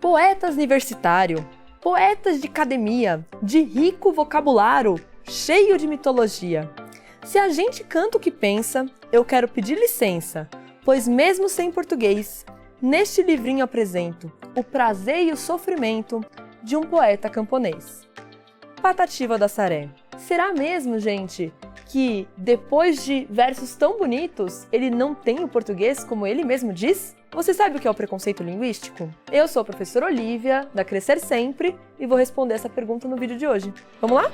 Poetas universitário, poetas de academia, de rico vocabulário, cheio de mitologia. Se a gente canta o que pensa, eu quero pedir licença, pois mesmo sem português, neste livrinho apresento o prazer e o sofrimento de um poeta camponês. Patativa do Assaré. Será mesmo, gente, que depois de versos tão bonitos, ele não tem o português como ele mesmo diz? Você sabe o que é o preconceito linguístico? Eu sou a professora Olivia, da Crescer Sempre, e vou responder essa pergunta no vídeo de hoje. Vamos lá?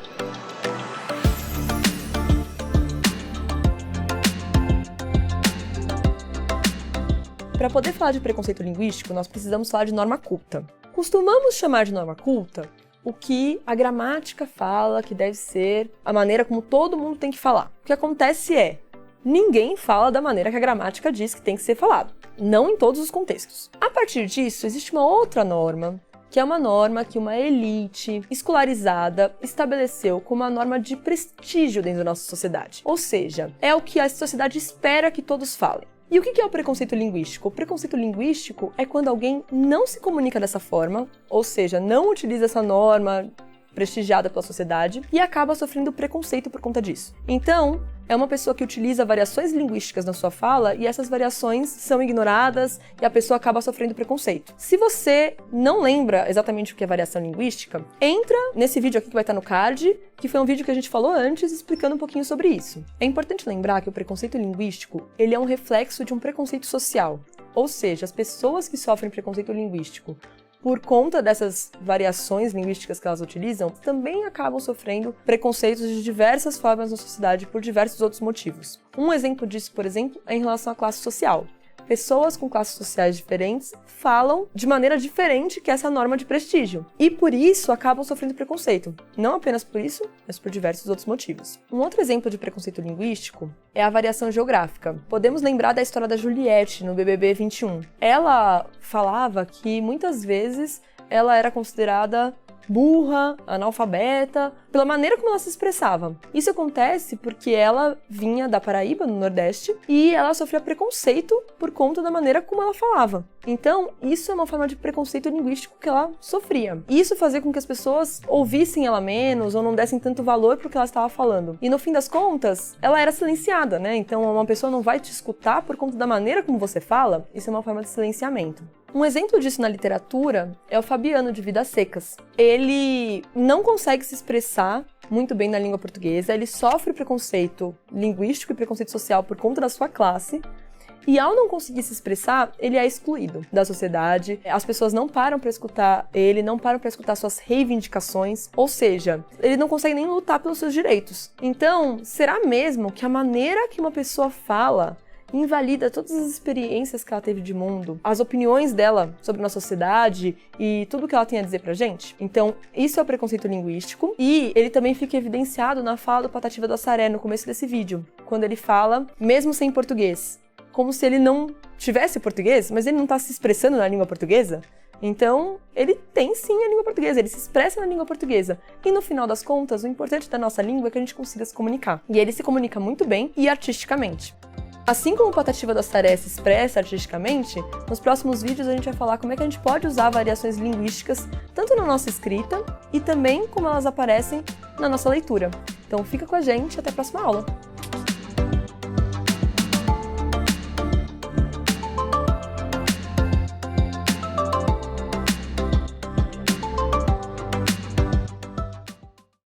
Para poder falar de preconceito linguístico, nós precisamos falar de norma culta. Costumamos chamar de norma culta o que a gramática fala que deve ser a maneira como todo mundo tem que falar. O que acontece é, ninguém fala da maneira que a gramática diz que tem que ser falado, não em todos os contextos. A partir disso, existe uma outra norma, que é uma norma que uma elite escolarizada estabeleceu como uma norma de prestígio dentro da nossa sociedade. Ou seja, é o que a sociedade espera que todos falem. E o que é o preconceito linguístico? O preconceito linguístico é quando alguém não se comunica dessa forma, ou seja, não utiliza essa norma prestigiada pela sociedade e acaba sofrendo preconceito por conta disso. Então, é uma pessoa que utiliza variações linguísticas na sua fala e essas variações são ignoradas e a pessoa acaba sofrendo preconceito. Se você não lembra exatamente o que é variação linguística, entra nesse vídeo aqui que vai estar no card, que foi um vídeo que a gente falou antes explicando um pouquinho sobre isso. É importante lembrar que o preconceito linguístico, ele é um reflexo de um preconceito social. Ou seja, as pessoas que sofrem preconceito linguístico por conta dessas variações linguísticas que elas utilizam, também acabam sofrendo preconceitos de diversas formas na sociedade por diversos outros motivos. Um exemplo disso, por exemplo, é em relação à classe social. Pessoas com classes sociais diferentes falam de maneira diferente que essa norma de prestígio. E por isso acabam sofrendo preconceito. Não apenas por isso, mas por diversos outros motivos. Um outro exemplo de preconceito linguístico é a variação geográfica. Podemos lembrar da história da Juliette no BBB 21. Ela falava que muitas vezes ela era considerada burra, analfabeta, pela maneira como ela se expressava. Isso acontece porque ela vinha da Paraíba, no Nordeste, e ela sofria preconceito por conta da maneira como ela falava. Então, isso é uma forma de preconceito linguístico que ela sofria. Isso fazia com que as pessoas ouvissem ela menos ou não dessem tanto valor pro que ela estava falando. E no fim das contas, ela era silenciada, né? Então, uma pessoa não vai te escutar por conta da maneira como você fala. Isso é uma forma de silenciamento. Um exemplo disso na literatura é o Fabiano, de Vidas Secas. Ele não consegue se expressar muito bem na língua portuguesa, ele sofre preconceito linguístico e preconceito social por conta da sua classe, e ao não conseguir se expressar, ele é excluído da sociedade, as pessoas não param para escutar ele, não param para escutar suas reivindicações, ou seja, ele não consegue nem lutar pelos seus direitos. Então, será mesmo que a maneira que uma pessoa fala invalida todas as experiências que ela teve de mundo, as opiniões dela sobre a nossa sociedade e tudo que ela tem a dizer pra gente? Então, isso é o preconceito linguístico e ele também fica evidenciado na fala do Patativa do Assaré no começo desse vídeo, quando ele fala, mesmo sem português, como se ele não tivesse português, mas ele não tá se expressando na língua portuguesa. Então, ele tem sim a língua portuguesa, ele se expressa na língua portuguesa. E no final das contas, o importante da nossa língua é que a gente consiga se comunicar. E ele se comunica muito bem e artisticamente. Assim como o Patativa do Assaré se expressa artisticamente, nos próximos vídeos a gente vai falar como é que a gente pode usar variações linguísticas tanto na nossa escrita e também como elas aparecem na nossa leitura. Então fica com a gente, até a próxima aula!